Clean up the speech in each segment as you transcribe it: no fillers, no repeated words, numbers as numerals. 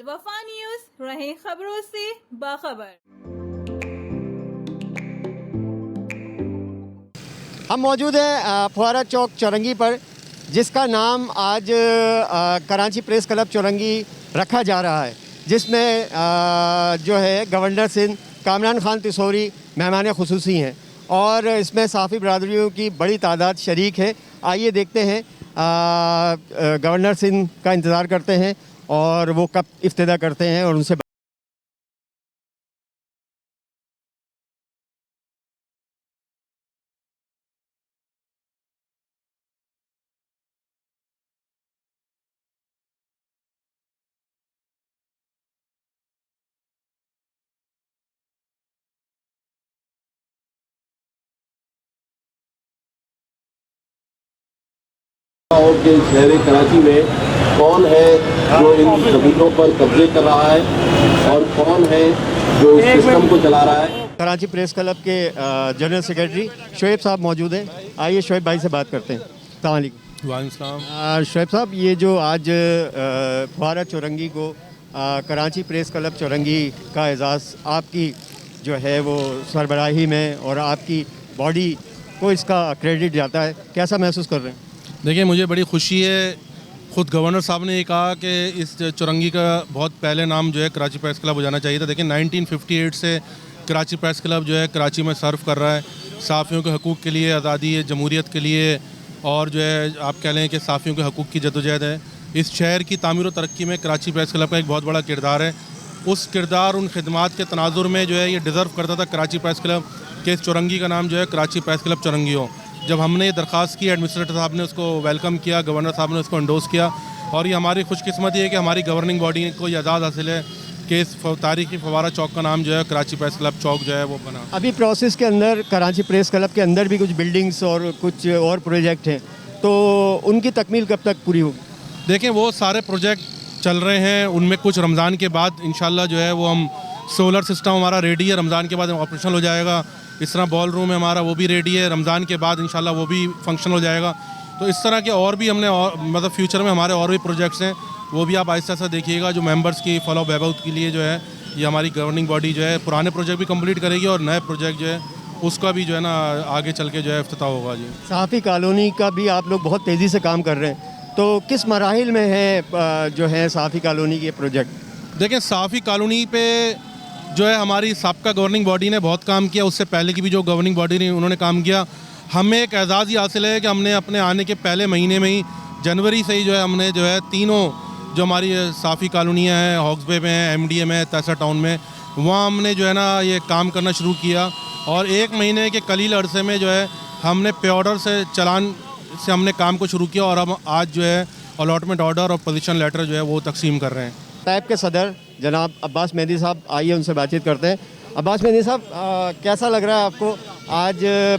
अलवफा news, रहें खबरों से बाखबर। हम मौजूद हैं फुहारा चौक चौरंगी पर, जिसका नाम आज कराची प्रेस क्लब चौरंगी रखा जा रहा है, जिसमें जो है गवर्नर सिंध कामरान खान तिसौरी मेहमान खुसूसी हैं और इसमें साफ़ी बरादरियों की बड़ी तादाद शरीक है। आइए देखते हैं, गवर्नर सिंध का इंतज़ार करते हैं और वो कब इफ्तिदा करते हैं और उनसे और के शहर कराची में कौन है जो इन ज़मीनों पर कब्जे कर रहा है और कौन है जो इस सिस्टम को चला रहा है। कराची प्रेस क्लब के जनरल सेक्रेटरी शोएब साहब मौजूद हैं। आइए शोएब भाई से बात करते हैं। अस्सलाम वालेकुम। वालेकुम सलाम। शोएब साहब, ये जो आज फुहारा चौरंगी को कराची प्रेस क्लब चौरंगी का एजाज़ आपकी जो है वो सरबराही में और आपकी बॉडी को इसका क्रेडिट जाता है, कैसा महसूस कर रहे हैं? देखिए, मुझे बड़ी खुशी है। ख़ुद गवर्नर साहब ने ये कहा कि इस चौरंगी का बहुत पहले नाम जो है कराची प्रेस क्लब हो जाना चाहिए था। देखिए, 1958 से कराची प्रेस क्लब जो है कराची में सर्व कर रहा है साफ़ियों के हकूक़ के लिए, आज़ादी जमहूरियत के लिए, और जो है आप कह लें कि साफ़ियों के हकूक़ की जदोजहद है। इस शहर की तामीर व तरक्की में कराची प्रेस क्लब का एक बहुत बड़ा किरदार है। उस किरदार, उन खिदमात के तनाजुर में जो है ये डिज़र्व करता था कराची प्रेस क्लब के इस चौरंगी का नाम जो है कराची प्रेस क्लब चौरंगी हो। जब हमने ये दरख्वास्त की, एडमिनिस्ट्रेटर साहब ने उसको वेलकम किया, गवर्नर साहब ने उसको एंडोस किया, और ये हमारी खुशकिस्मती है कि हमारी गवर्निंग बॉडी को ये एजाज़ हासिल है कि इस तारीखी फवारा चौक का नाम जो है कराची प्रेस क्लब चौक जो है वो बना। अभी प्रोसेस के अंदर कराची प्रेस क्लब के अंदर भी कुछ बिल्डिंग्स और कुछ और प्रोजेक्ट हैं, तो उनकी तकमील कब तक पूरी होगी? देखें, वो सारे प्रोजेक्ट चल रहे हैं, उनमें कुछ रमज़ान के बाद इंशाल्लाह जो है वो हम सोलर सिस्टम हमारा रेडी है, रमज़ान के बाद ऑपरेशनल हो जाएगा। इस तरह बॉल रूम है हमारा, वो भी रेडी है, रमज़ान के बाद इंशाल्लाह वो भी फंक्शनल हो जाएगा। तो इस तरह के और भी हमने मतलब फ्यूचर में हमारे और भी प्रोजेक्ट्स हैं, वो भी आप आहिस्ता आहिस्ता देखिएगा। जो मेंबर्स की फॉलो बहबूद के लिए जो है ये हमारी गवर्निंग बॉडी जो है पुराने प्रोजेक्ट भी कंप्लीट करेगी और नए प्रोजेक्ट जो है उसका भी जो है ना आगे चल के जो है इफ्तिताह होगा। जी, सहाफ़ी कॉलोनी का भी आप लोग बहुत तेज़ी से काम कर रहे हैं, तो किस मराहिल में है जो है सहाफ़ी कॉलोनी के प्रोजेक्ट? देखें, सहाफ़ी कॉलोनी पे जो है हमारी साबका गवर्निंग बॉडी ने बहुत काम किया, उससे पहले की भी जो गवर्निंग बॉडी ने उन्होंने काम किया। हमें एक एजाज़ ही हासिल है कि हमने अपने आने के पहले महीने में ही जनवरी से ही जो है हमने जो है तीनों जो हमारी साफ़ी कॉलोनियाँ हैं, हॉक्सबे में है, MDA में है, तैसा टाउन में, वहाँ हमने जो है ना ये काम करना शुरू किया। और एक महीने के कलील अरसे में जो है हमने पे ऑर्डर से चलान से हमने काम को शुरू किया और हम आज जो है अलॉटमेंट ऑर्डर और पोजीशन लेटर जो है वो तकसीम कर रहे हैं। टैब के सदर जनाब अब्बास मेहदी साहब, आइए उनसे बातचीत करते हैं। अब्बास मेहदी साहब, कैसा लग रहा है आपको आज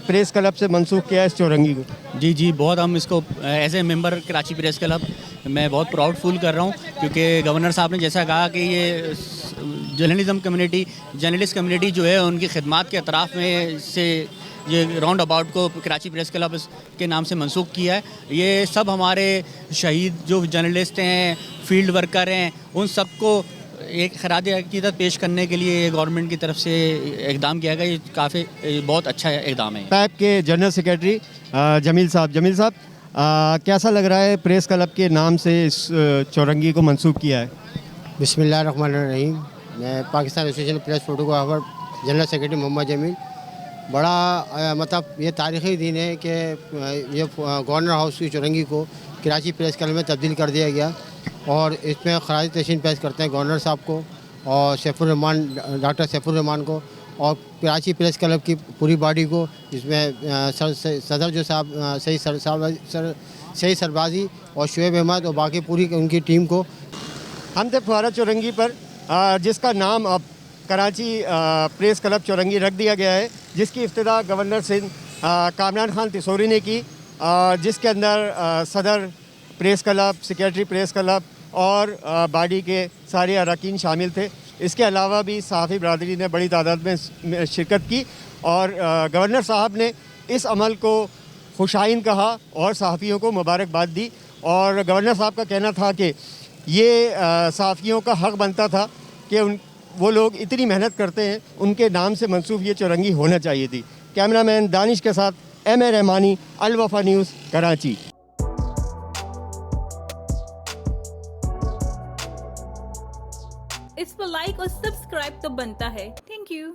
प्रेस क्लब से मंसूख किया इस चौरंगी को? जी, बहुत हम इसको as a member Karachi press club मैं बहुत प्राउड फील कर रहा हूँ, क्योंकि गवर्नर साहब ने जैसा कहा कि ये जर्नलिस्ट कम्युनिटी जो है उनकी खिदमात के अतराफ़ में से ये राउंड अबाउट को कराची प्रेस क्लब के नाम से मंसूख किया है। ये सब हमारे शहीद जो जर्नलिस्ट हैं, फील्ड वर्कर हैं, उन सबको एक खराज अक़ीदत पेश करने के लिए गवर्नमेंट की तरफ से इक़दाम किया गया। ये काफ़ी बहुत अच्छा इक़दाम है। टैब के जनरल सेक्रेटरी जमील साहब, कैसा लग रहा है प्रेस क्लब के नाम से इस चौरंगी को मंसूख किया है? बिस्मिल्लाहिर्रहमानिर्रहीम। मैं Pakistan association press photographer general secretary Mohammad Jameel. बड़ा मतलब ये तारीख़ी दिन है कि ये गवर्नर हाउस की चौरंगी को कराची प्रेस क्लब में तब्दील कर दिया गया, और इसमें खराज तहसीन पेश करते हैं गवर्नर साहब को और डॉक्टर सैफुर्रहमान को और कराची प्रेस क्लब की पूरी बॉडी को, जिसमें सदर जो साहब सही सरबाजी और शुएब अहमद और बाकी पूरी उनकी टीम को। हम थे फुहारा चौरंगी पर, जिसका नाम अब कराची प्रेस क्लब चौरंगी रख दिया गया है, जिसकी इफ्तिदा गवर्नर सिंध कामरान खान तिसौरी ने की, जिसके अंदर सदर press club, secretary press club और बॉडी के सारे अरकान शामिल थे। इसके अलावा भी सहाफ़ी बरादरी ने बड़ी तादाद में शिरकत की और गवर्नर साहब ने इस अमल को खुशाइन कहा और सहाफ़ियों को मुबारकबाद दी। और गवर्नर साहब का कहना था कि ये सहाफ़ियों का हक़ बनता था कि वो लोग इतनी मेहनत करते हैं, उनके नाम से मंसूब ये चौरंगी होना चाहिए थी। कैमरामैन दानिश के साथ एम ए रहमानी, अल वफा न्यूज़, कराची। इस पर लाइक और सब्सक्राइब तो बनता है। Thank you.